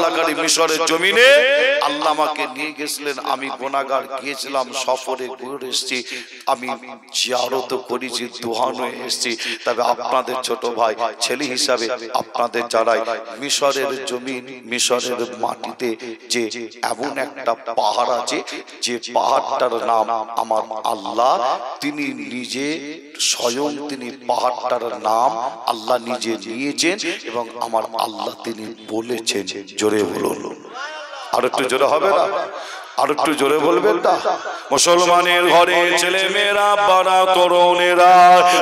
আল্লাহকারী মিশরের জমিনে আল্লাহ আমাকে নিয়ে গেছিলেন, আমি গুনাহগার গিয়েছিলাম, সফরে ঘুরে এসেছি, আমি জিয়ারত করেছি, দোয়া হয়ে এসেছি। তবে আপনাদের ছোট ভাই ছেলে হিসাবে আপনাদের জানাই, মিশরের জমিন, মিশরের মাটিতে যে এমন একটা পাহাড় আছে, যে পাহাড়টার নাম আমার আল্লাহ, তিনি নিজে স্বয়ং তিনি পাহাড়টার নাম আল্লাহ নিজে নিয়েছেন এবং আমার আল্লাহ তিনি বলেছেন। জোরে বলুন, আর একটু জোরে হবে না? আর একটু জোরে বলবেন না? মুসলমানের ঘরে ছেলে মেয়েরা, বাড়া তরুণেরা,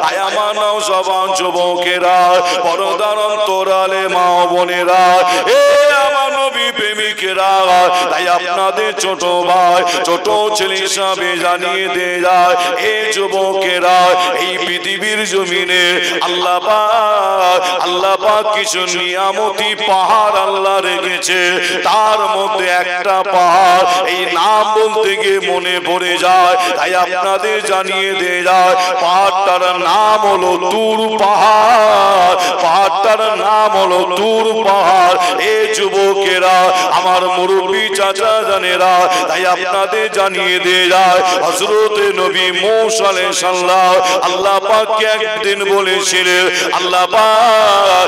আয়ামা নওজওয়ান যুবকেরা, পর্দার অন্তরালে মা বোনেরা, এ আমার নবী প্রেমিকেরা, তাই আপনাদের ছোট ভাই ছোট ছেলে হিসাবে জানিয়ে দিয়ে যায়, এই যুবকেরা, এই পৃথিবীর জমিনে আল্লাহ পাক কিছু নিয়ামতি পাহাড় আল্লাহ রেখেছে, তার মধ্যে একটা পাহাড়, এই নাম বলতে গিয়ে মনে পড়ে যায়, তাই আপনাদের জানিয়ে দিয়ে যায়, পাহাড়টার নাম হলো তুর পাহাড়, পাহাড়টার নাম হলো তুর পাহাড়। এ যুবকেরা, আমার মুরব্বী চাচা জানেরা, তাই আপনাদের জানিয়ে দিয়ে যায়, হযরত নবী মূসা আলাইহিস সালাম আল্লাহ পাককে একদিন বলেছিলেন, আল্লাহ পাক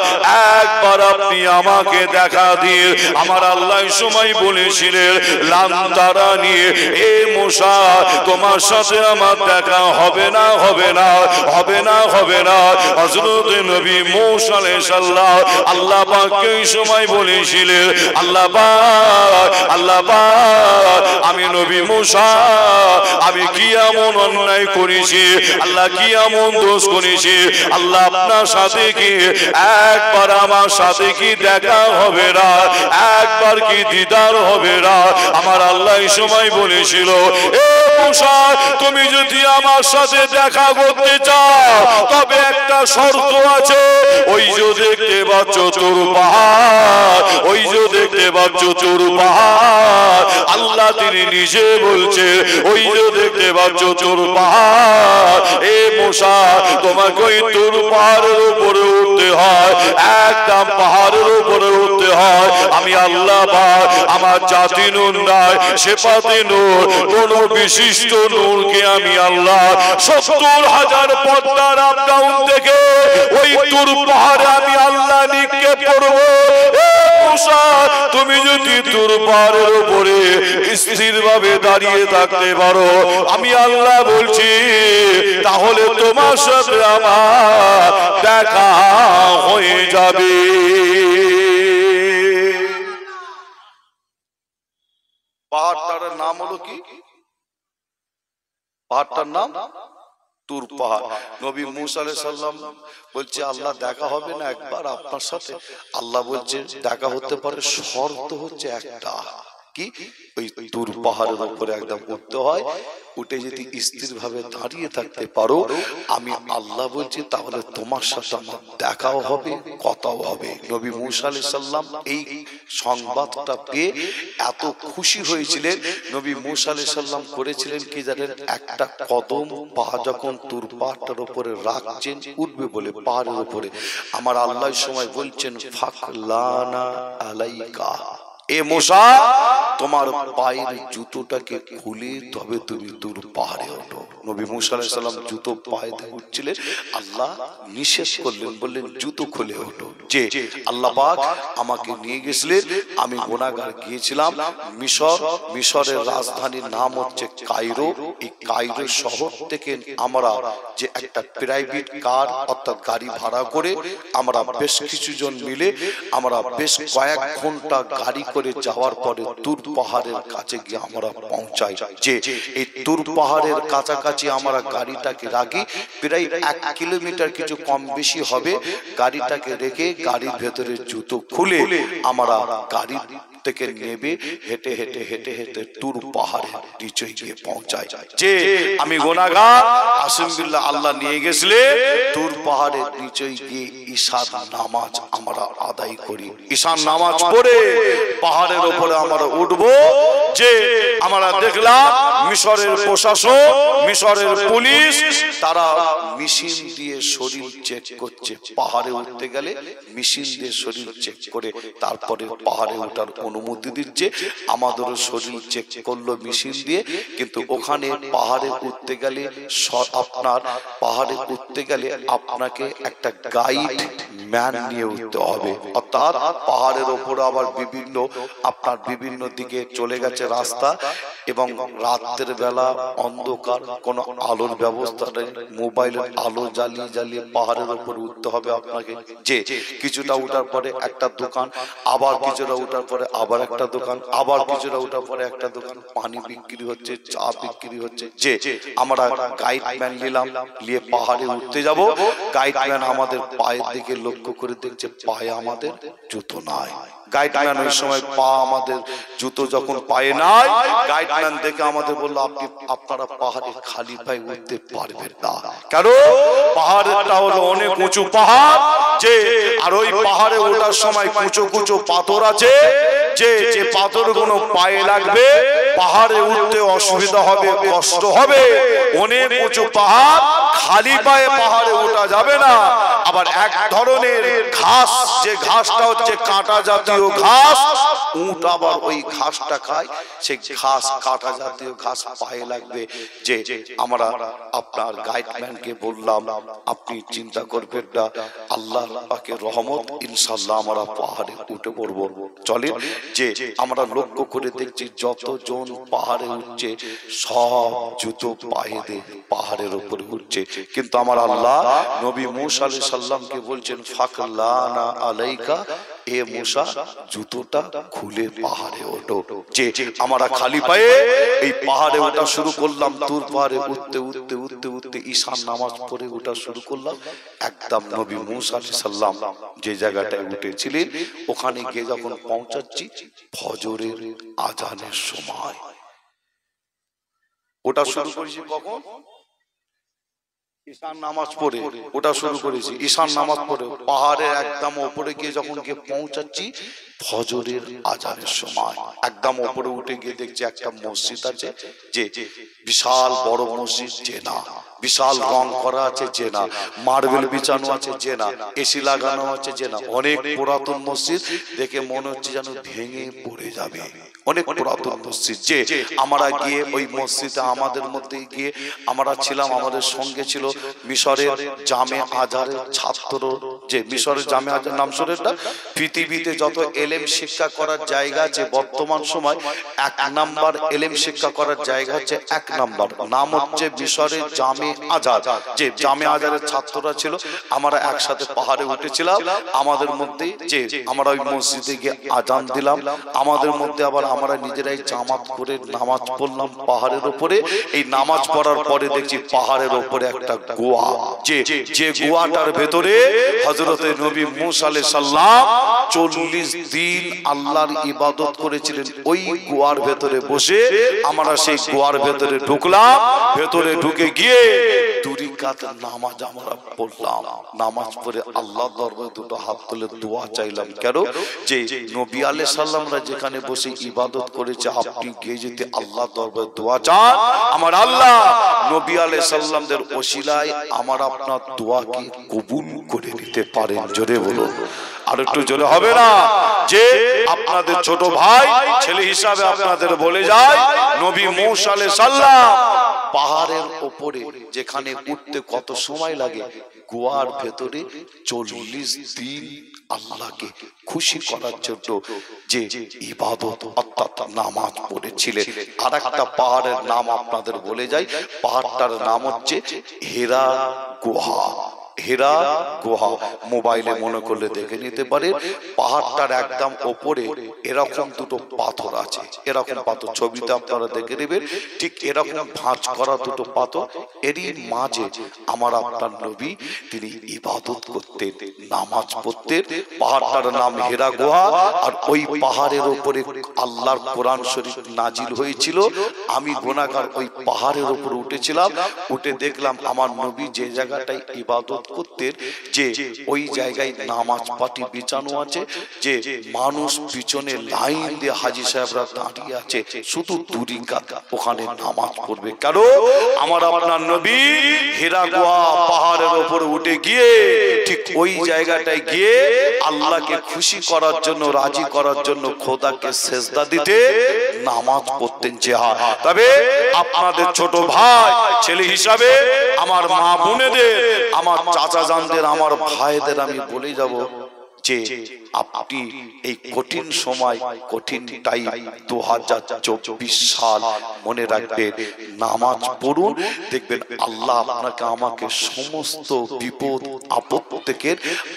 একবার আপনি আমাকে দেখা দিয়ে, আমার আল্লাহ সময় বলেছিলেন, লান্তারা নিয়ে, এ মূসা তোমার সাথে আমার দেখা হবে না, হবে না, হবে না, হবে না। হযরত নবী মূসা আলাইহিস সালাম আল্লাহ পাককে ওই সময় বলেছিলেন, আল্লাহ পাক, আল্লাহ পাক, আমি নবী মূসা, আমি কি এমন অন্যায় করেছি, আল্লাহ কি এমন দোষ করেছি, আল্লাহ আপনার সাথে কি একবার আমার সাথে কি দেখা হবে না, একবার কি দিদার হবে না? আমার আল্লাহ এই সময় বলেছিল, এ মূসা, তুমি যদি আমার সাথে দেখা করতে চাও তবে একটা শর্ত আছে, ওই যে দেখতে পাচ্ছ তোর পাহাড়, ওই যে দেখতে পাচ্ছ তোর পাহাড়, আল্লাহ তিনি নিজে বলছে, ওই যে দেখতে পাচ্ছ তোর পাহাড়, এ মূসা তোমাকে ওই তোর পাহাড়ের উপরে উঠতে হয়, একদম পাহাড়ের উপরে উঠতে হয়। আমি আল্লাহ পাক আমার জাতি নূর নাই, সেপাতে নূর, কোন বিশিষ্ট নূরকে আমি আল্লাহ ৭০,০০০ পর্দার আপ ডাউন থেকে ওই তুর পাহাড়ে আমি আল্লাহ নিক্ষেপ করব। তুমি যদি তুর পাহাড়ের উপরে স্থির ভাবে দাঁড়িয়ে থাকতে পারো, আমি আল্লাহ বলছি, তাহলে তোমার সাথে আমার দেখা হয়ে যাবে। পাহাড়টার নাম হলো কি? পাহাড়টার নাম তুর পাহাড়। নবী মূসা আলাইহিস সালাম বলছে, আল্লাহ দেখা হবে না একবার আপনার সাথে? আল্লাহ বলছে, দেখা হতে পারে, শর্ত হচ্ছে একটা, কি? ওই তুর পাহাড়ের উপরে একদম উঠতে হয়, উঠে যদি স্থির ভাবে দাঁড়িয়ে থাকতে পারো, আমি আল্লাহ বলছি, তাহলে তোমার সাথে আমার দেখাও হবে, কথাও হবে। নবী মূসা আলাইহিস সালাম এই সংবাদটা পেয়ে এত খুশি হয়েছিলেন, নবী মূসা আলাইহিস সালাম করেছিলেন কি জানেন? একটা কদম পা যখন তুর পাহাড়টার উপরে রাখছেন, উঠবে বলে পাহাড়ের উপরে, আমার আল্লাহ সময় বলছেন, ফাকলানা আলাইকা, এ মূসা তোমার পায়ের জুতোটাকে খুলে তবে তুমি তুর পাহাড়ে ওঠো। নবী মূসা আলাইহিস সালাম জুতো পায়ে দিয়ে উঠছিলেন, আল্লাহ নিষেধ করলেন, বললেন জুতো খুলে ওঠো। যে আল্লাহ পাক আমাকে নিয়ে গেছিলেন, আমি গুনাহগার গিয়েছিলাম মিশর, মিশরের রাজধানীর নাম হচ্ছে কায়রো। এই কায়রো শহর থেকে আমরা যে একটা প্রাইভেট কার অর্থাৎ গাড়ি ভাড়া করে আমরা বেশ কিছু জন মিলে আমরা বেশ কয়েক ঘন্টা গাড়ি করে যাওয়ার পরে তুর পাহাড়ের কাছে গিয়ে আমরা পৌঁছাই। যে এই তুর পাহাড়ের কাছাকাছি আমরা গাড়িটাকে রাখি, প্রায় 1 কিলোমিটার কিছু কম বেশি হবে। গাড়িটাকে রেখে গাড়ির ভেতরে জুতো খুলে আমরা গাড়ির থেকে নেবে হেঁটে হেঁটে হেঁটে হেঁটে তুর পাহাড়ে নিচে গিয়ে পৌঁছায়। যে আমি গুনাহগার, আসিম বিল্লাহ আল্লাহ নিয়ে গেছিলে তুর পাহাড়ের নিচে গিয়ে ঈশার নামাজ আমরা আদায় করি। ঈশার নামাজ পড়ে পাহাড়ের উপরে আমরা উঠবো। যে আমরা দেখলাম মিশরের প্রশাসন, মিশরের পুলিশ, তারা মেশিন দিয়ে শরীর চেক করছে। পাহাড়ে উঠতে গেলে মেশিন দিয়ে শরীর চেক করে তারপরে পাহাড়ে ওঠার অনুমতি দিচ্ছে। আমাদেরও শরীর চেক করলো মেশিন দিয়ে, কিন্তু ওখানে পাহাড়ে উঠতে গেলে আপনার পাহাড়ে উঠতে গেলে আপনাকে একটা গাইড ম্যান নিয়ে উঠতে হবে। অর্থাৎ পাহাড়ের ওপরে আবার বিভিন্ন আপনার বিভিন্ন দিকে চলে গেছে রাস্তা, এবং রাতের বেলা অন্ধকার, কোনো আলোর ব্যবস্থা নেই, মোবাইলের আলো জ্বালিয়ে জ্বালিয়ে পাহাড়ের উপর উঠতে হবে আপনাকে। যে কিছুটা উঠার পরে একটা দোকান, আবার কিছুটা উঠার পরে আবার একটা দোকান, আবার কিছুটা উঠার পরে একটা দোকান, পানি বিক্রি হচ্ছে, চা বিক্রি হচ্ছে। যে আমরা গাইডম্যান নিলাম, নিয়ে পাহাড়ে উঠতে যাব। গাইডম্যান আমাদের পায়ের দিকে লক্ষ্য করে দেখছে পায়ে আমাদের জুতো নাই। গাইডম্যান ওই সময় পা আমাদের জুতো যখন পায়ে নাই, গাইডম্যান দেখে আমাদের বললো আপনারা পাহাড়ে খালি পায়ে উঠতে পারবেন না। কেন? পাহাড়টা হলো অনেক উঁচু পাহাড়। যে আর ওই পাহাড়ে ওঠার সময় কুচো কুচো পাথর আছে, যে যে পাথরগুলো পায়ে লাগবে পাহাড়ে উঠতে অসুবিধা হবে, কষ্ট হবে। অনেক উঁচু পাহাড়, খালি পায়ে পাহাড়ে ওঠা যাবে না। আবার এক ধরনের ঘাস, যে ঘাসটা হচ্ছে কাঁটা জাতীয় ঘাস, উট আবার ওই ঘাসটা খায়, সেই ঘাস কাঁটা জাতীয় ঘাস পায়ে লাগবে। যে আমরা আপনার গাইডম্যানকে বললাম আপনি চিন্তা করবেন না, আল্লাহ পাকের রহমত, ইনশাআল্লাহ আমরা পাহাড়ে উঠে পড়ব। চলে যে আমরা লক্ষ্য করে দেখছি যতজন পাহাড়ে উঠছে সব জুতো পায়ে দিয়ে পাহাড়ের উপরে উঠছে। কিন্তু আমার আল্লাহ নবী মূসা আলাইহিস সালামকে বলছেন ফাকলানা আলাইকা, এ মূসা জুতোটা খুলে পাহাড়ে ওঠো। যে আমরা খালি পায়ে এই পাহাড়ে ওঠা শুরু করলাম। তুর পাহাড়ে উঠতে উঠতে উঠতে উঠতে ঈশান নামাজ পড়ে ওঠা শুরু করলাম। একদম নবী মূসা আলাইহিস সালাম যে জায়গাটায় উঠেছিলেন ওখানে গিয়ে যখন পৌঁছাচ্ছি ফজরের আজানের সময়। ওটা শুরু করেছি কখন? ঈশান নামাজ পড়ে ওটা শুরু করেছি। ঈশান নামাজ পড়ে পাহাড়ের একদম উপরে গিয়ে যখন গিয়ে পৌঁছাচ্ছি ফজরের আজানের সময়, একদম উপরে উঠে গিয়ে দেখছি একটা মসজিদ আছে। যে বিশাল বড় মসজিদ, যে না বিশাল রং করা আছে, যে না মার্বেল বিছানো আছে, যে না এসি লাগানো আছে, যে না অনেক পুরাতন মসজিদ। দেখে মনে হচ্ছে যেন ভেঙে পড়ে যাবে, অনেক পুরাতন মসজিদ। যে আমরা গিয়ে ওই মসজিদে আমাদের মধ্যে গিয়ে আমরা ছিলাম, আমাদের সঙ্গে ছিল মিশরের জামে আজহারের ছাত্র। যে মিশরের জামে আজহার নাম শুনেন না? পৃথিবীতে যত এলেম শিক্ষা করার জায়গা আছে বর্তমান সময় 1 নাম্বার এলেম শিক্ষা করার জায়গা হচ্ছে 1 নাম্বার নাম হচ্ছে মিশরের জামে আজহার। যে জামে আজহারের ছাত্ররা ছিল, আমরা একসাথে পাহাড়ে উঠেছিলাম। আমাদের মধ্যে যে আমরা ওই মসজিদে গিয়ে আজান দিলাম, আমাদের মধ্যে আবার আমরা নিজেরাই জামাত করে নামাজ পড়লাম পাহাড়ের উপরে। এই নামাজ পড়ার পরে দেখছি পাহাড়ের উপরে একটা গোয়া, যে গোয়াটার ভেতরে হযরতে নবী মূসা আলাইহিস সালাম 40 দিন আল্লাহর ইবাদত করেছিলেন। ওই গোয়ার ভেতরে বসে আমরা সেই গোয়ার ভেতরে ঢুকলাম। ভেতরে ঢুকে গিয়ে 2 রাকাত নামাজ আমরা পড়লাম। নামাজ পড়ে আল্লাহর দরবারে দুটো হাত তুলে দোয়া চাইলাম। কেন? যে নবী আলাইহিস সালামরা যেখানে বসে ইবাদত করেছে, আপনি গিয়ে যদি আল্লাহর দরবারে দোয়া চান, আমার আল্লাহ নবী আলাইহিস সালামদের ওসিলায় আমার আপনার দোয়াকে কবুল করে নিতে পারেন। জোরে বলুন, আর একটু জোরে হবে না? যে আপনাদের ছোট ভাই ছেলে হিসাবে আপনাদের বলে যায়, নবী মূসা আলাইহিস সালাম পাহাড়ের উপরে যেখানে উঠতে কত সময় লাগে, গোয়ার ভেতরে 40 দিন আল্লাহকে খুশি করার জন্য যে ইবাদত অর্থাৎ নামাজ পড়েছিলেন। আর একটা পাহাড়ের নাম আপনাদের বলে যাই, পাহাড়টার নাম হচ্ছে হেরা গুহা। হীরা গুহা, মোবাইলে মনে করলে দেখে নিতে পারে। পাহাড়টার একদম ওপরে এরকম দুটো পাথর আছে, এরকম পাথর ছবিতে আপনারা দেখে নেবেন, ঠিক এরকম ভাঁজ করা দুটো পাথর, এরই মাঝে আমার আপনার নবী তিনি ইবাদত করতেন, নামাজ পড়তেন। পাহাড়টার নাম হীরা গুহা, আর ওই পাহাড়ের উপরে আল্লাহর কোরআন শরীফ নাজিল হয়েছিল। আমি গুনাহগার ওই পাহাড়ের উপর উঠেছিলাম, উঠে দেখলাম আমার নবী যে জায়গাটায় ইবাদত করতেন, যে ওই জায়গায় নামাজ পাটি বিছানো আছে, যে মানুষ পিছনে লাইন দিয়ে হাজী সাহেবরা দাঁড়িয়ে আছে, শুধু দুই কাত ওখানে নামাজ পড়বে। কেন? আমার আপনার নবী হীরা গুহা পাহাড়ের উপরে উঠে গিয়ে ঠিক ওই জায়গাটায় গিয়ে আল্লাহকে খুশি করার জন্য, রাজি করার জন্য খোদাকে সেজদা দিতে, নামাজ পড়তেন। যে তবে আপনাদের ছোট ভাই ছেলে হিসাবে আমার মা বোনেদের, আমার চাচা জানদের, আমার ভাইদের আমি বলে যাব যে আপনি এই কঠিন সময়, কঠিন টাইম 2024 সাল, মনে রাখবেন নামাজ পড়ুন, দেখবেন আল্লাহ আপনাকে আমাকে সমস্ত বিপদ আপদ থেকে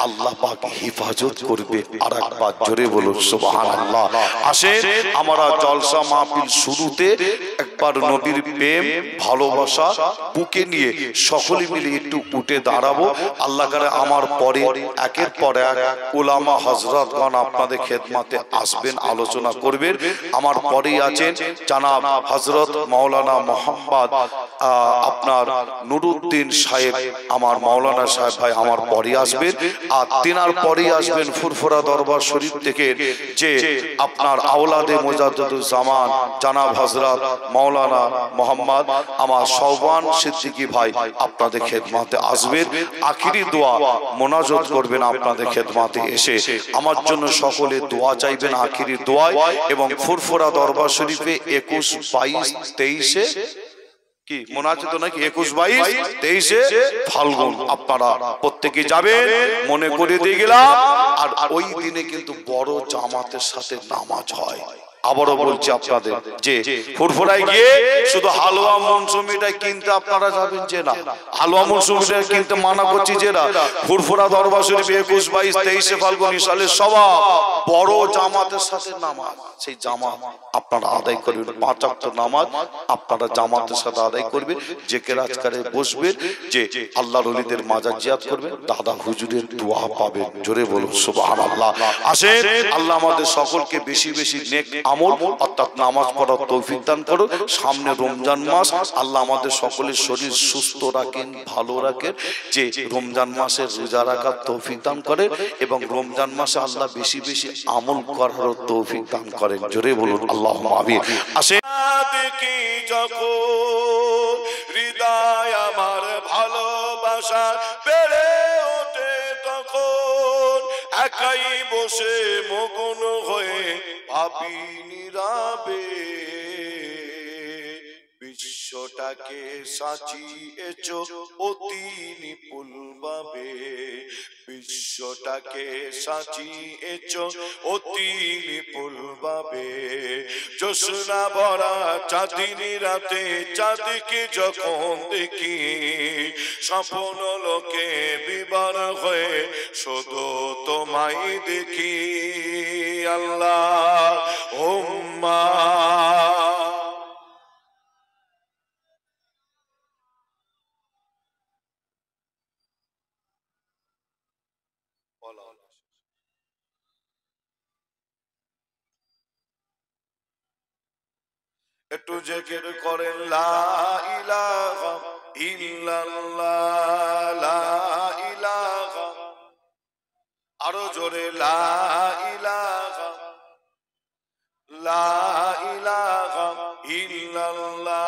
আল্লাহ পাক হেফাজত করবে। আর একবার জোরে বলুন সুবহানাল্লাহ। আসেন আমরা জলসা মাহফিল শুরুতে একবার নবীর প্রেম ভালোবাসা বুকে নিয়ে সকলে মিলে একটু উঠে দাঁড়াবো। আল্লাহ করে আমার পরে একের পর এক উলামা হযরতগণ আপনাদের খেদমতে আসবেন, আলোচনা করবেন। আমার পরেই আছেন জনাব হযরত মাওলানা মোহাম্মদ আপনার নুরুদ্দিন সাহেব, আমার মাওলানা সাহেব ভাই আমার পরে আসবেন। আর তিনার পরেই আসবেন ফুরফুরা দরবার শরীফ থেকে যে আপনার আওলাদে মুজাদ্দিদুজ্জামান জনাব হযরত মাওলানা মোহাম্মদ আমার শওবান সিদ্দিকী ভাই আপনাদের খেদমতে আসবেন। আখিরি দোয়া মোনাজাত করবেন আপনাদের খেদমতে এসে, আমার জন্য সকলে দোয়া চাইবেন আখিরি দোয়ায়। এবং ফুরফুরা দরবার শরীফে 21, 22, 23 কি মোনাজাত নাকি 21, 22, 23 ফাল্গুন আপনারা প্রত্যেকে যাবেন, মনে করে দিয়ে গেলাম। আর ওই দিনে কিন্তু বড় জামাতের সাথে নামাজ হয়। আবারও বলছি আপনাদের যে ফুরফুরায় গিয়ে শুধু হালুয়া মনসুমিটা কিনতে আপনারা যাবেন যে না, হালুয়া মনসুমিটা কিনতে মানা করছি যে না। ফুরফুরা দরবার শরীফ 21, 22, 23 ফাল্গুন সালের সভা বড় জামাতের সাথে নামাজ, সেই জামাত আপনারা আদায় করবেন। 5 ওয়াক্ত নামাজ আপনারা জামাতের সাথে আদায় করবেন। জিকির আজকারে বসবেন, যে আল্লাহর ওলিদের মাজার জিয়ারত করবেন, দাদা হুজুরের দোয়া পাবেন। জোরে বলুন সুবহানাল্লাহ। আসেন আল্লাহ আমাদের সকলকে বেশি বেশি নেক আমল অর্থাৎ নামাজ পড়ার তৌফিক দান করুন। সামনে রমজান মাস, আল্লাহ আমাদের সকলের শরীর সুস্থ রাখেন, ভালো রাখেন, যে রমজান মাসে রোজা রাখার তৌফিক দান করেন এবং রমজান মাসে আল্লাহ বেশি বেশি আমল করার তৌফিক দান করেন। জোরে বলুন আল্লাহুম্মা আমিন। আসেন দেখি যখন হৃদয় আমার ভালোবাসা বেড়ে ওঠে, তখন একাই বসে মগ্ন হয়ে ভাবি নীরবে, বিশ্বটাকে সাজিয়েছ অতি নিপুণ ভাবে, বিশ্বটাকে সাজিয়েছ অতি নিপুণ ভাবে। জ্যোৎস্না ভরা চাঁদিনী রাতে চাঁদকে যখন দেখি, স্বপ্ন লোকে বিবার হয়ে শুধু তোমায় দেখি। আল্লাহ উম্মা একটু জিকির করেন লা ইলাহা ইল্লাল্লাহ, লা ইলাহা, আরো জোরে লা ইলাহা, লা ইলাহা ইল্লাল্লাহ,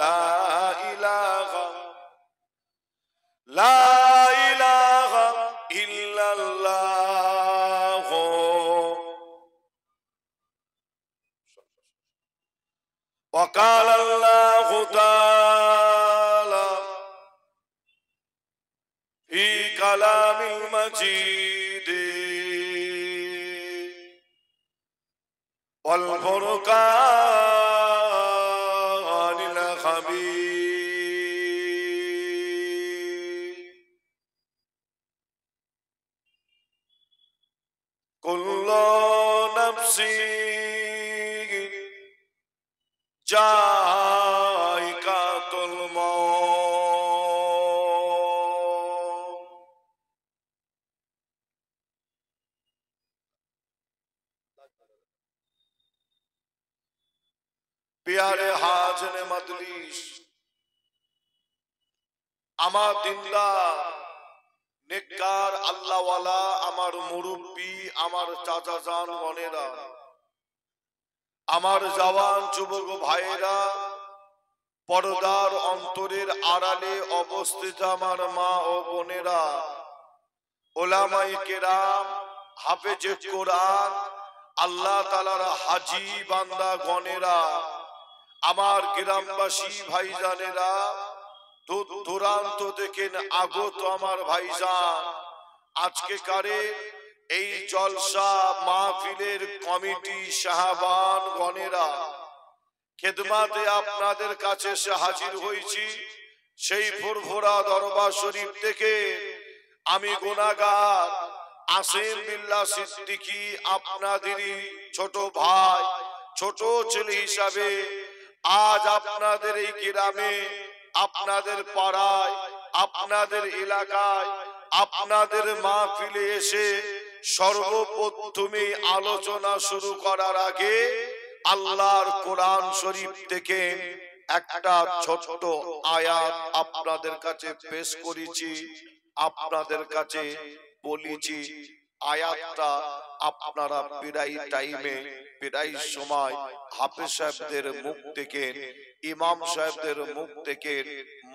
লা ইলাহা, লা ইলাহা ইল্লাল্লাহ। وقال الله تعالى في كلام المجيد والفرقان الحميد নাফসিন যায়কাতুল মউত। প্যারে হাজনে মজলিস, আমার দিনদার নেককার আল্লাহওয়ালা, আমার মুরব্বী, আমার চাচা জান বোনেরা, আমার জওয়ান যুবক ভাইয়েরা, পর্দার অন্তরের আড়ালে অবস্থিত আমার মা ও বোনেরা, ওলামায়ে কেরাম, হাফেজে কোরআন, আল্লাহ তাআলার হাজী বান্দা গণেরা, আমার গ্রামবাসী ভাইজানেরা, দূর দূরান্ত থেকে আগত আমার ভাইজান, আজকে কারে এই জলসা মাহফিলের কমিটি সাহাবান গণেরা, খেদমাতে আপনাদের কাছে এসে হাজির হয়েছি। সেই ফুরফুরা দরবার শরীফ থেকে আমি গুনাহগার আসিম বিল্লাহ সিদ্দিকী, আপনাদেরই ছোট ভাই, ছোট ছেলে হিসাবে আজ আপনাদের এই গ্রামে, আপনাদের পাড়ায়, আপনাদের এলাকায়, আপনাদের মাহফিলে এসে সর্বপ্রথমে আলোচনা শুরু করার আগে আল্লাহর কোরআন শরীফ থেকে একটা ছোট্ট আয়াত আপনাদের কাছে পেশ করেছি, আপনাদের কাছে বলেছি। আয়াতটা আপনারা প্রায় টাইমে, প্রায় সময় হাফেজ সাহেবদের মুখ থেকে, ইমাম সাহেবদের মুখ থেকে,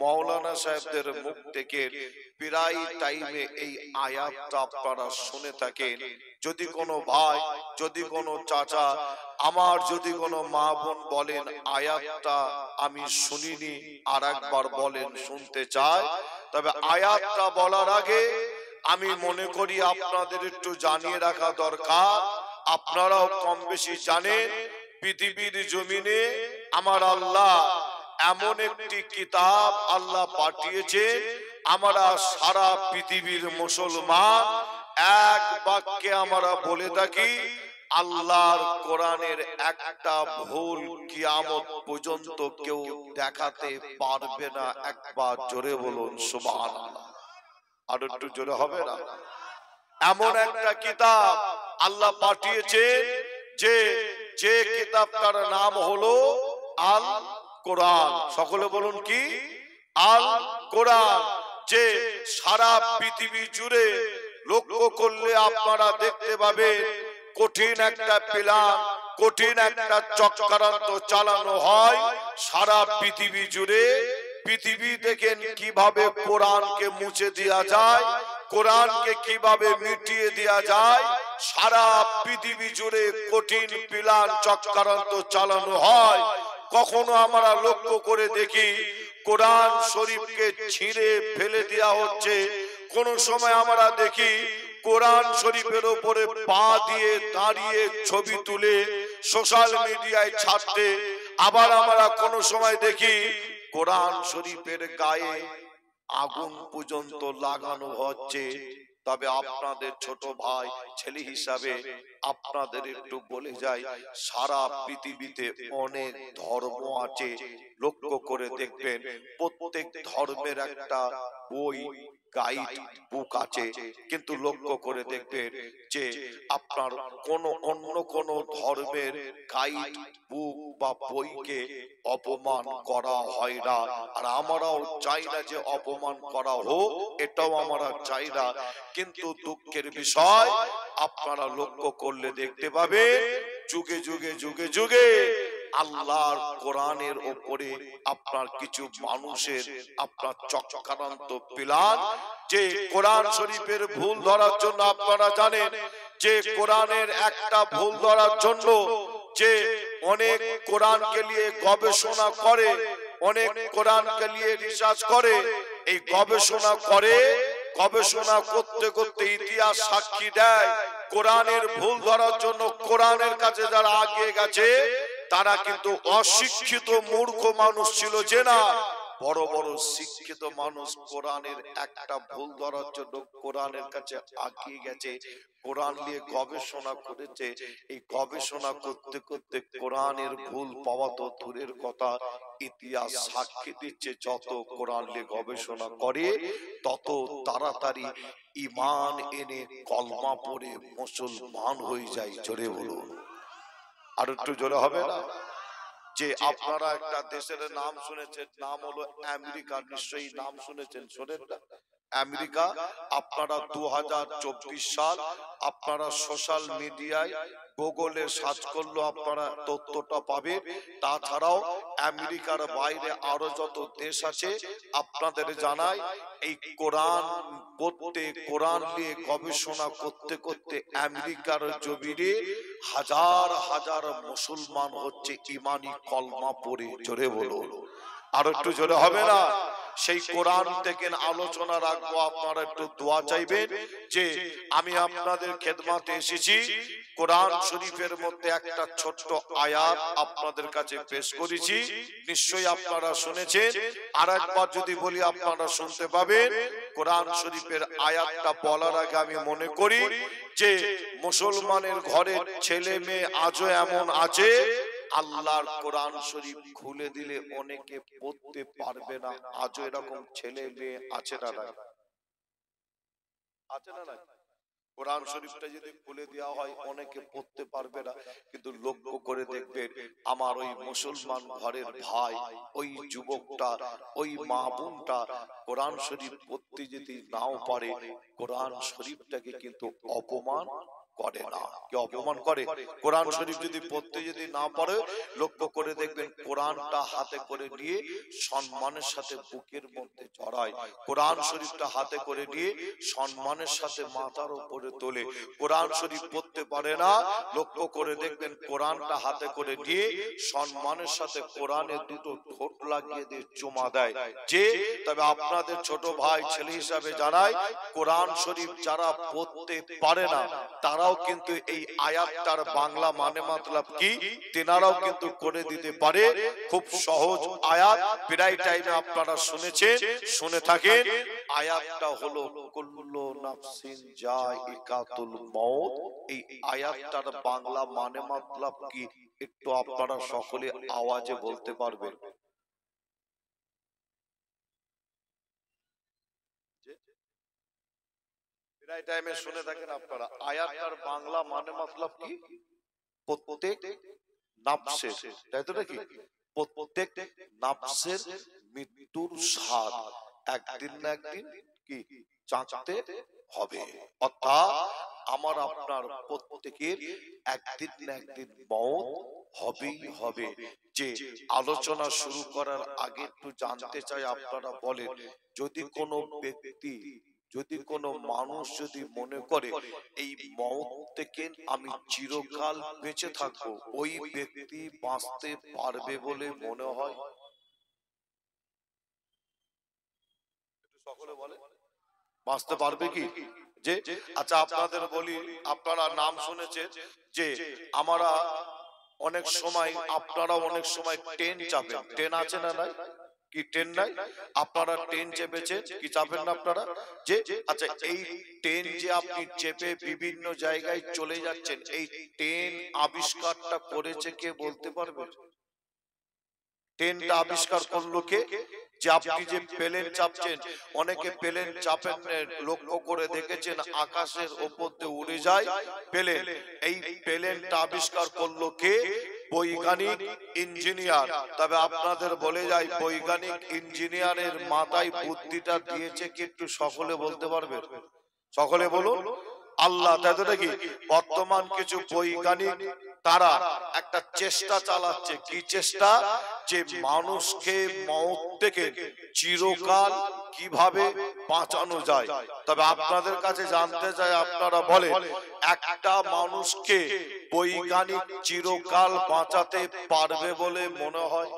মাওলানা সাহেবদের মুখ থেকে প্রায় টাইমে এই আয়াতটা আপনারা শুনে থাকেন। যদি কোনো ভাই, যদি কোনো চাচা, আমার যদি কোনো মা বোন বলেন আয়াতটা আমি শুনিনি, আর একবার বলেন শুনতে চাই, তবে আয়াতটা বলার আগে আমি মনে করি আপনাদের একটু জানিয়ে রাখা দরকার। আপনারাও কম বেশি জানেন, পৃথিবীর জমিনে আমার আল্লাহ এমন একটি কিতাব আল্লাহ পাঠিয়েছে, আমরা সারা পৃথিবীর মুসলমান এক বাক্যে আমরা বলে থাকি, আল্লাহর কোরআনের একটা ভুল কিয়ামত পর্যন্ত কেউ দেখাতে পারবে না। একবার জোরে বলুন সুবহানাল্লাহ। আর একটু জোরে হবে না? এমন একটা কিতাব আল্লাহ পাঠিয়েছে যে যে কিতাবটার নাম হলো আল কোরআন। সকলে বলুন কি? আল কোরআন। যে সারা পৃথিবী জুড়ে লক্ষ্য করলে আপনারা দেখতে পাবেন কঠিন একটা প্ল্যান, কঠিন একটা চক্রান্ত চালানো হয় সারা পৃথিবী জুড়ে। পৃথিবী দেখেন কিভাবে কোরআনকে মুছে দেওয়া যায়, কোরআনকে কিভাবে মিটিয়ে দেওয়া যায়, সারা পৃথিবী জুড়ে কঠিন প্ল্যান চক্রান্ত চালানো হয়। কখনো আমরা লক্ষ্য করে দেখি কোরআন শরীফকে ছিঁড়ে ফেলে দেওয়া হচ্ছে, কোন সময় আমরা দেখি কোরআন শরীফের উপরে পা দিয়ে দাঁড়িয়ে ছবি তুলে সোশ্যাল মিডিয়ায় ছাড়তে, আবার আমরা কোন সময় দেখি কোরআন শরীফের গায়ে আগুন পর্যন্ত লাগানো হচ্ছে। তবে আপনাদের ছোট ভাই ছেলে হিসাবে আপনাদের একটু বলে যাই, সারা পৃথিবীতে অনেক ধর্ম আছে। লক্ষ্য করে দেখবেন প্রত্যেক ধর্মের একটা বই, গাইড বুক আছে, কিন্তু লক্ষ্য করে দেখবেন যে আপনার অন্য কোন ধর্মের গাইড বুক বা বইকে অপমান করা হয় না। আর আমরাও চাই না যে অপমান করা হোক, এটাও আমরা চাই না। কিন্তু দুঃখের বিষয় আপনারা লক্ষ্য করলে দেখতে পাবেন যুগে যুগে যুগে যুগে আল্লাহর কোরআনের উপরে আপনার কিছু মানুষের আপনার চক্রান্ত প্ল্যান, যে কোরআন শরীফের ভুল ধরার জন্য আপনারা জানেন যে কোরআনের একটা ভুল ধরার জন্য যে অনেক কোরআনকে নিয়ে গবেষণা করে, অনেক কোরআনকে নিয়ে রিসার্চ করে, এই গবেষণা করে, গবেষণা করতে করতে ইতিহাস সাক্ষী দেয় কোরআনের ভুল ধরার জন্য কোরআনের কাছে যারা আগিয়ে গেছে তারা কিন্তু অশিক্ষিত মূর্খ মানুষ ছিল, যে না বড় বড় শিক্ষিত মানুষ কোরআনের একটা ভুল ধরার জন্য কোরআনের কাছে আগিয়ে গেছে, কোরআন নিয়ে গবেষণা করেছে। এই গবেষণা করতে করতে কোরআনের ভুল পাওয়া তো দূরের কথা, ইতিহাস সাক্ষী দিচ্ছে যত কোরআন নিয়ে গবেষণা করে তত তাড়াতাড়ি ঈমান এনে কলমা পড়ে মুসলমান হয়ে যায়। জোরে বলুন, আর একটু জোরে হবে না? যে আপনারা একটা দেশের নাম শুনেছেন, নাম হলো আমেরিকা, নিশ্চয়ই নাম শুনেছেন, শোনেন না? আমেরিকা, আপনারা 2024 সাল আপনারা সোশ্যাল মিডিয়ায় গুগলে সার্চ করলে আপনারা তথ্যটা পাবেন। তাছাড়াও আমেরিকার বাইরে আরো যত দেশ আছে আপনাদের জানাই, এই কোরআন করতে, কোরআন নিয়ে গবেষণা করতে করতে আমেরিকার জমিনে হাজার হাজার মুসলমান হচ্ছে ইমানি কলমা পড়ে। জোরে বলুন, আর একটু জোরে হবে না? সেই কোরআন থেকে আলোচনা রাখবো, আপনারা একটু দোয়া চাইবেন। যে আমি আপনাদের খেদমতে এসেছি, কোরআন শরীফের মধ্যে একটা ছোট্ট আয়াত আপনাদের কাছে পেশ করেছি, নিশ্চয়ই আপনারা শুনেছেন। আর একবার যদি বলি আপনারা শুনতে পাবেন। কোরআন শরীফের আয়াতটা বলার আগে আমি মনে করি যে মুসলমানের ঘরের ছেলে মেয়ে আজও এমন আছে, আল্লাহর কোরআন শরীফ খুলে দিলে অনেকে পড়তে পারবে না। আজও এরকম ছেলে মেয়ে আছে না নাই? আছে না নাই? কোরআন শরীফটা যদি খুলে দেওয়া হয় অনেকে পড়তে পারবে না, কিন্তু লক্ষ্য করে দেখবেন আমার ওই মুসলমান ঘরের ভাই, ওই যুবকটা, ওই মা বোনটা কোরআন শরীফ পড়তে যদি নাও পারে, কোরআন শরীফটাকে কিন্তু অপমান করে না। কে অপমান করে? কোরআন শরীফ যদি পড়তে যদি না পারে, লক্ষ্য করে দেখবেন কোরআনটা হাতে করে নিয়ে সম্মানের সাথে বুকের মধ্যে জড়ায়, কোরআন শরীফটা হাতে করে নিয়ে সম্মানের সাথে মাথার উপরে তোলে। কোরআন শরীফ পড়তে পারে না, লক্ষ্য করে দেখবেন কোরআনটা হাতে করে নিয়ে সম্মানের সাথে কোরআনে দুটো ঠোঁট লাগিয়ে দিয়ে চুমা দেয়। যে তবে আপনাদের ছোট ভাই ছেলে হিসাবে জানাই, কোরআন শরীফ যারা পড়তে পারে না তারাও কিন্তু এই আয়াতটার বাংলা মানে মতলব কি তেনারাও কিন্তু করে দিতে পারে। খুব সহজ আয়াত, প্রায় টাইমে আপনারা শুনেছেন, শুনে থাকেন। আয়াতটা হলো কুল্লু নাফসিন যায়িকাতুল মউত। এই আয়াতটার বাংলা মানে মতলব কি একটু আপনারা সকলে আওয়াজে বলতে পারবেন? প্রায় টাইমে শুনে থাকেন আপনারা। আয়াতটার বাংলা মানে মতলব কি? প্রত্যেক নাফসের, তাই তো নাকি? প্রত্যেক নাফসের মৃত্যুর স্বাদ একদিন না একদিন কি চাখতে হবে। অর্থাৎ আমার আপনার প্রত্যেকের একদিন না একদিন মওত হবেই হবে। যে আলোচনা শুরু করার আগে একটু জানতে চাই, আপনারা বলেন, যদি কোনো ব্যক্তি, যদি কোনো মানুষ যদি মনে করে এই মওত থেকে আমি চিরকাল বেঁচে থাকবো, ওই ব্যক্তি বাঁচতে পারবে বলে মনে হয়? সকলে বলে বাঁচতে পারবে কি? যে আচ্ছা আপনাদের বলি, আপনারা নাম শুনেছেন যে আমরা অনেক সময়, আপনারা অনেক সময় ট্রেন চাপেন, ট্রেন আছে না নাই? কি ট্রেন নাই? আপনারা ট্রেন চেপেছেন কি চাপেন না আপনারা? যে আচ্ছা এই ট্রেন যে আপনি চেপে বিভিন্ন জায়গায় চলে যাচ্ছেন, এই ট্রেন আবিষ্কারটা করেছে কে বলতে পারবে? ট্রেনটা আবিষ্কার করলো কে? যে আপনি যে প্লেন চাপছেন, অনেকে প্লেন চাপেন, লক্ষ্য করে দেখেছেন আকাশের উপর দিয়ে উড়ে যায় প্লেন। এই প্লেনটা আবিষ্কার করলো কে? বৈজ্ঞানিক, ইঞ্জিনিয়ার। তবে আপনাদের বলে যাই, বৈজ্ঞানিক ইঞ্জিনিয়ারের মাথায় বুদ্ধিটা দিয়েছে কি একটু সকলে বলতে পারবেন? সকলে বলুন আল্লাহ। তাই তো নাকি? বর্তমান কিছু বৈজ্ঞানিক তারা একটা চেষ্টা চালাচ্ছে। কি চেষ্টা? যে মানুষকে মওত থেকে চিরকাল কিভাবে বাঁচানো যায়। তবে আপনাদের কাছে জানতে চাই, আপনারা বলেন একটা মানুষকে বৈজ্ঞানিক চিরকাল বাঁচাতে পারবে বলে মনে হয়?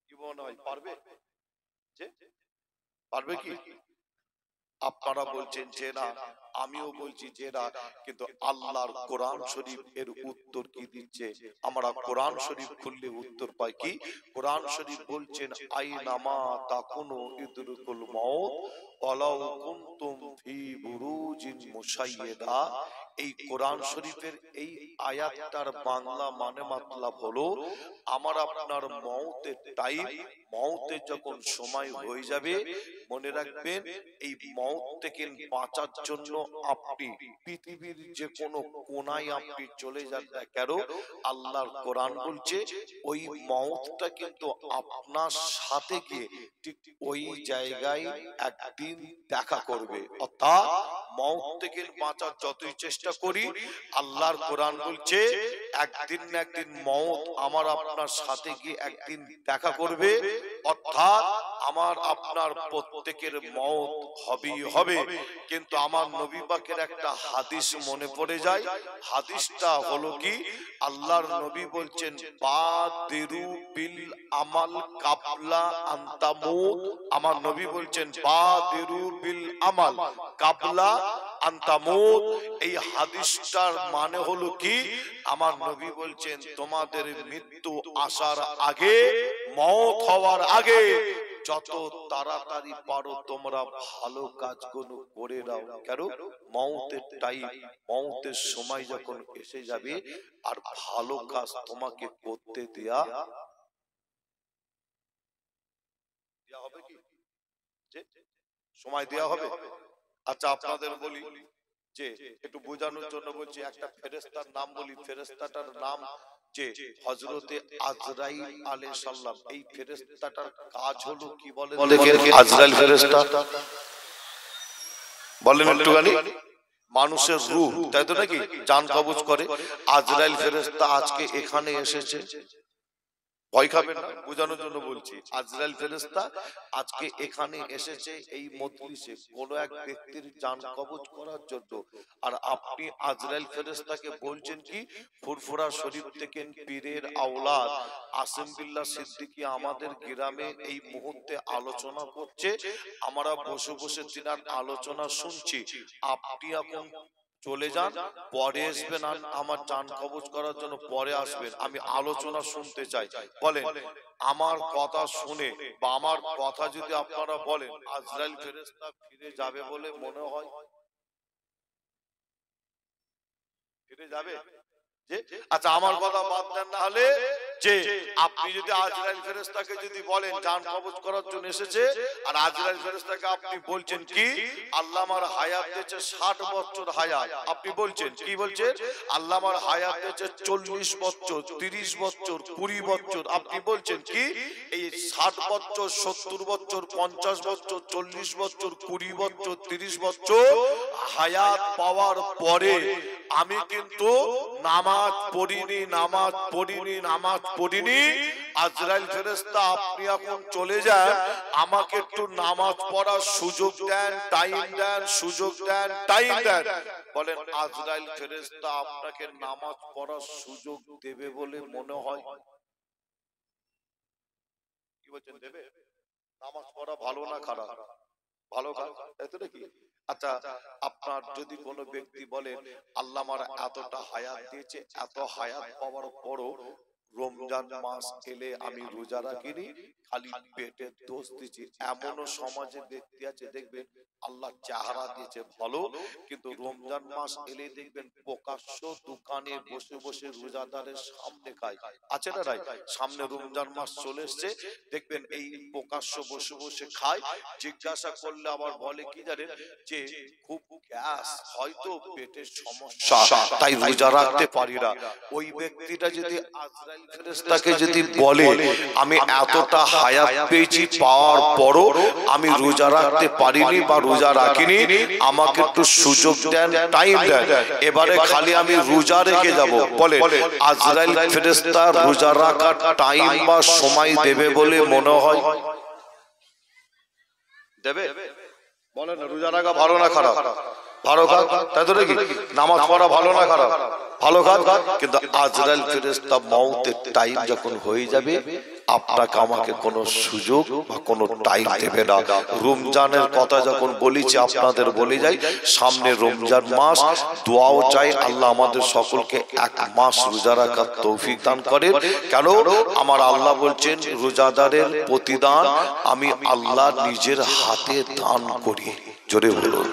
কি মনে হয়, পারবে? যে পারবে কি? আপনারা বলছেন যে না, আমিও বলছি যেটা, কিন্তু আল্লাহর কোরআন শরীফ এর উত্তর কি দিচ্ছে? আমরা কোরআন শরীফ খুললে উত্তর পাই কি? কোরআন শরীফ বলছেন আইনামা তাকুনু ইদরুকুল মাউত ওয়ালাউ কুনতুম ফি বুরুজিন মুশাইয়্যিদা। এই কোরআন শরীফের এই আয়াতটার বাংলা মানে মতলব হলো আমার আপনার মওতের টাইম, মওতের যখন সময় হয়ে যাবে, মনে রাখবেন এই মওত থেকে বাঁচার জন্য আপনি পৃথিবীর যে কোনো কোনায় আপনি চলে যান না কেন, আল্লাহর কোরআন বলছে ওই মওতটা কিন্তু আপনার সাথে গিয়ে ঠিক ওই জায়গায় একদিন দেখা করবে। অর্থাৎ মওত থেকে বাঁচার যতই চেষ্টা করি, আল্লাহর কোরআন বলছে একদিন না একদিন মওত আমার আপনার সাথে গিয়ে একদিন দেখা করবে। অর্থাৎ আমার আপনার প্রত্যেকের মওত হবেই হবে। কিন্তু আমার নবী পাকের একটা হাদিস মনে পড়ে যায়। হাদিসটা হলো কি, আল্লাহর নবী বলছেন বাদিরু বিল আমাল কাবলা আন তামুত। আমার নবী বলছেন বাদিরু বিল আমাল কাবলা আন তামুত। এই হাদিসটার মানে হলো কি, আমার নবী বলছেন তোমাদের মৃত্যু আসার আগে, মওত হওয়ার আগে যত তাড়াতাড়ি পারো তোমরা ভালো কাজগুলো করে নাও। কেন? মওতের টাইম, মওতের সময় যখন এসে যাবে আর ভালো কাজ তোমাকে করতে দেয়া হবে কি? সময় দেয়া হবে। আচ্ছা আপনাদের বলি যে একটু বোঝানোর জন্য বলছি, একটা ফেরেশতার নাম বলি। ফেরেশতাটার নাম যে হযরতে আজরাইল আলাইহিস সালাম। এই ফেরেশতাটার কাজ হলো কি বলেন? আজরাইল ফেরেশতা বলেন একটুখানি, মানুষের রূহ, তাই তো নাকি, জান কবজ করে। আজরাইল ফেরেশতা আজকে এখানে এসেছে, ভয় খাবেন না, বোঝানোর জন্য বলছি। আজরাইল ফেরেশতা আজকে এখানে এসেছে এই মজলিসে কোন এক ব্যক্তির জান কবজ করার জন্য। আর আপনি আজরাইল ফেরেশতাকে বলছেন কি, ফুরফুরা শরীফ থেকে পীরের আওলাদ আসিম বিল্লাহ সিদ্দিকী আমাদের গ্রামে এই মুহূর্তে আলোচনা করছে, আমরা বসে বসে তিনার আলোচনা শুনছি। আপনি এখন চলে যান, পরে আসবেন আমার জান কবজ করার জন্য, পরে আসবেন, আমি আলোচনা শুনতে চাই। বলেন আমার কথা শুনে বা আমার কথা যদি আপনারা বলেন, আজরাইল ফেরেশতা ফিরে যাবে বলে মনে হয়? ফিরে যাবে? আচ্ছা আমার কথা বাদ দেন, না হলে যে আপনি যদি আজরাইল ফেরেশতাকে যদি বলেন জান কবজ করার জন্য এসেছে, আর আজরাইল ফেরেশতাকে আপনি বলছেন কি আল্লাহ আমার হায়াত দিয়েছে 60 বছর হায়াত, আপনি বলছেন কি বলছেন? আল্লাহ আমার হায়াত দিয়েছে 40 বছর, 30 বছর, 20 বছর, আপনি বলছেন কি এই 60 বছর, 70 বছর, 50 বছর, 40 বছর, 20 বছর, 30 বছর হায়াত পাওয়ার পরে আমি কিন্তু নামাজ পড়িনি, নামাজ পড়িনি, নামাজ পড়িনি। আজরাইল ফেরেশতা আপনি এখন চলে যান, আমাকে একটু নামাজ পড়ার সুযোগ দেন, টাইম দেন, সুযোগ দেন, টাইম দেন। বলেন আজরাইল ফেরেশতা আপনাকে নামাজ পড়ার সুযোগ দেবে বলে মনে হয়? কি বলছেন, দেবে? নামাজ পড়া ভালো না খারাপ? ভালো কাজ, তাই তো নাকি? আচ্ছা আপনার যদি কোনো ব্যক্তি বলেন আল্লাহ আমার এতটা হায়াত দিয়েছে, এত হায়াত পাওয়ার পরও রমজান মাস এলে আমি রোজা রাখিনি, খালি পেটের দোষ দিচ্ছি, এমনও সমাজে ব্যক্তি আছে দেখবেন আল্লাহ চেহারা দিয়েছে ভালো, কিন্তু রমজান মাস এলে দেখবেন প্রকাশ্য দোকানে বসে বসে রোজাদারের সামনে খায়, আছে না নাই? সামনে রমজান মাস চলে এসছে, দেখবেন এই প্রকাশ্য বসে বসে খায়। জিজ্ঞাসা করলে আবার বলে কি জানেন, যে খুব গ্যাস, হয়তো পেটের সমস্যা, তাই রোজা রাখতে পারি না। ওই ব্যক্তিটা যদি আজরাইল ফেরেশতাকে যদি বলে আমি এতটা হায়াত পেয়েছি, পাওয়ার পরও আমি রোজা রাখতে পারিনি বা রোজা রাখিনি, আমাকে একটু সুযোগ দেন, টাইম দেন, এবারে খালি আমি রোজা রেখে যাব, বলে আজরাইল ফেরেশতা রোজা রাখার টাইম বা সময় দেবে বলে মনে হয়? দেবে? বলেন রোজা রাখা ভালো না খারাপ? ভালো কাজ, তাই তো নাকি? নামাজ পড়া ভালো না খারাপ? ভালো কাজ। কিন্তু আজরাইল ফেরেশতা মওতের টাইম যখন হয়ে যাবে, আপনাকে আমাকে কোনো সুযোগ বা কোনো টাইম দেবে না। রমজানের কথা যখন বলেছি আপনাদের বলে যাই, সামনে রমজান মাস, দোয়াও চাই আল্লাহ আমাদের সকলকে এক মাস রোজা রাখার তৌফিক দান করেন। কেন আমার আল্লাহ বলছেন রোজাদারের প্রতিদান আমি আল্লাহ নিজের হাতে দান করি। জোরে বলুন,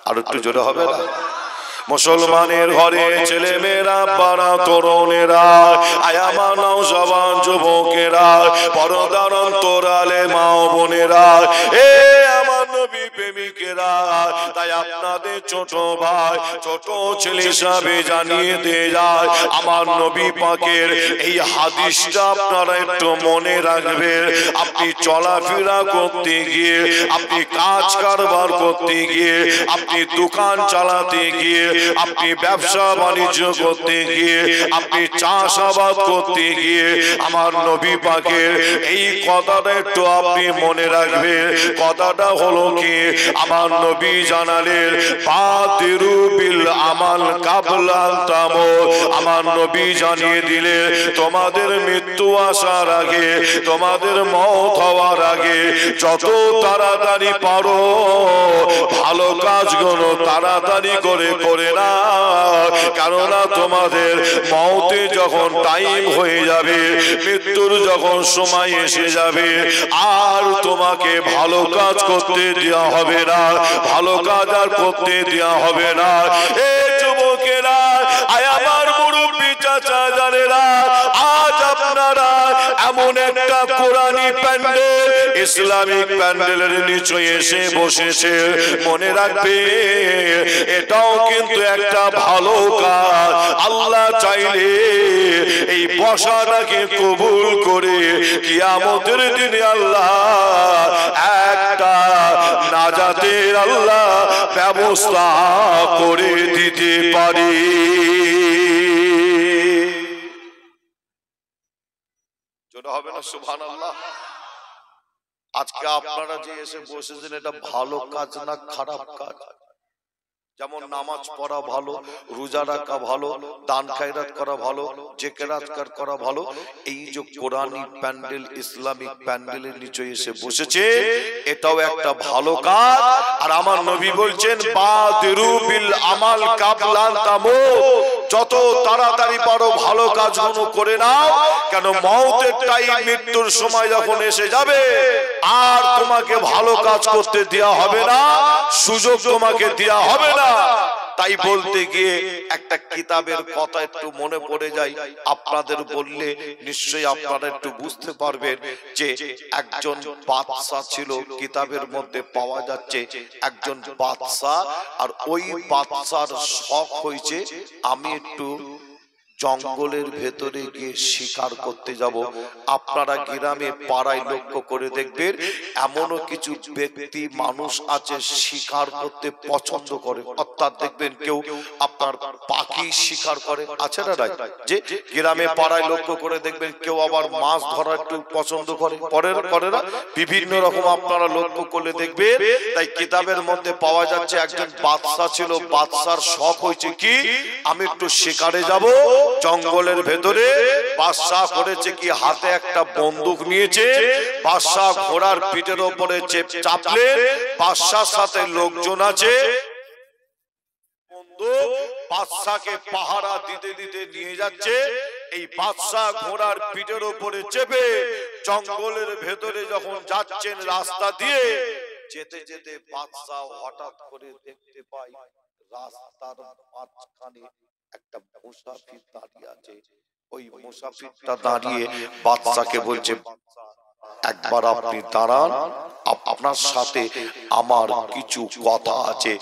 আর একটু জোরে হবে না? মুসলমানের ঘরে ছেলে মেয়েরা, বাড়া তরুণেরা, আয়ামা নওজওয়ান যুবকেরা, পর্দার অন্তরালে মা বোনেরা, এ আমার নবী প্রেমিকেরা, তাই আপনাদের ছোট ভাই ছোট ছেলে হিসাবে জানিয়ে দিয়ে যায় আমার নবী পাকের এই হাদিসটা আপনারা একটু মনে রাখবেন। আপনি চলাফেরা করতে গিয়ে, আপনি কাজ কারবার করতে গিয়ে, আপনি দোকান চালাতে গিয়ে, আপনি ব্যবসা বাণিজ্য করতে গিয়ে, আপনি চাষাবাদ করতে গিয়ে আমার নবী পাকের এই কথাটা একটু আপনি মনে রাখবেন। কথাটা হলো কি, আমার নবী জানালেন বাদিরু বিল আমাল কাবলা তামুত। আমার নবী জানিয়ে দিলেন তোমাদের মৃত্যু আসার আগে, তোমাদের মওত হওয়ার আগে যত তাড়াতাড়ি পারো ভালো কাজগুলো তাড়াতাড়ি করে করে না, কেননা তোমাদের মওতে যখন টাইম হয়ে যাবে, মৃত্যুর যখন সময় এসে যাবে, আর তোমাকে ভালো কাজ করতে দেওয়া হবে না, ভালো কাজ আর করতে দেওয়া হবে না। এ যুবকেরা, আয় আমার মুরব্বি চাচা জানেরা, আজ আপনারা এমন একটা কোরআনী প্যান্ডেল, ইসলামিক প্যান্ডেলের নিচে এসে বসেছে, মনে রাখবে এটাও কিন্তু একটা ভালো কাজ। আল্লাহ চাইলে এই বসাটাকে কবুল করে কিয়ামতের দিনে আল্লাহ একটা নাজাতের আল্লাহ ব্যবস্থা করে দিতে পারে। জোরে হবে না সুবহানাল্লাহ? আজকে আপনারা যে এসে বসেছেন এটা ভালো কাজ না খারাপ কাজ? যেমন নামাজ পড়া ভালো, রোজা রাখা ভালো, দান খায়রাত করা ভালো, জিকিরাত করা ভালো, এই যে কোরআনী প্যান্ডেল, ইসলামিক প্যান্ডেলের নিচে এসে বসেছে এটাও একটা ভালো কাজ। আর আমার নবী বলছেন বাদিরু বিল আমাল কাবলা তামুত, যত তাড়াতাড়ি পারো ভালো কাজগুলো করে নাও, কেন মওতের টাইম, মৃত্যুর সময় যখন এসে যাবে আর তোমাকে ভালো কাজ করতে দেয়া হবে না, সুযোগ তোমাকে দেয়া হবে না। তাই বলতে গিয়ে একটা কিতাবের কথা একটু মনে পড়ে যায়, আপনাদের বললে নিশ্চয়ই আপনারা একটু বুঝতে পারবেন যে একজন বাদশা ছিল, কিতাবের মধ্যে পাওয়া যাচ্ছে একজন বাদশা, আর ওই বাদশার শখ হয়েছে আমি একটু জঙ্গলের ভেতরে গিয়ে শিকার করতে যাব। আপনারা গ্রামে পাড়ায় লক্ষ্য করে দেখবেন এমনও কিছু ব্যক্তি মানুষ আছে শিকার করতে পছন্দ করে, অর্থাৎ দেখবেন কেউ আপনার পাখি শিকার করে, আছে না নাই? যে গ্রামে পাড়ায় লক্ষ্য করে দেখবেন কেউ আবার মাছ ধরা একটু পছন্দ করে না, বিভিন্ন রকম আপনারা লক্ষ্য করলে দেখবেন। তাই কিতাবের মধ্যে পাওয়া যাচ্ছে একজন বাদশা ছিল, বাদশার শখ হয়েছে কি আমি একটু শিকারে যাব জঙ্গলের ভেতরে। বাদশা করেছে কি হাতে একটা বন্দুক নিয়েছে, বাদশা ঘোড়ার পিঠের উপরে চাপলে, বাদশার সাথে লোকজন আছে, বন্দুক বাদশাকে পাহারা দিতে দিতে নিয়ে যাচ্ছে। এই বাদশা ঘোড়ার পিঠের উপরে চেপে জঙ্গলের ভেতরে যখন যাচ্ছেন রাস্তা দিয়ে, যেতে যেতে বাদশা হঠাৎ করে দেখতে পায় রাস্তার মাঝখানে একটা মুসাফির দাঁড়িয়ে আছে। ওই মুসাফিরটা দাঁড়িয়ে বাদশাকে বলছে একবার আপনি দাঁড়ান, আপনার সাথে আমার কিছু কথা আছে।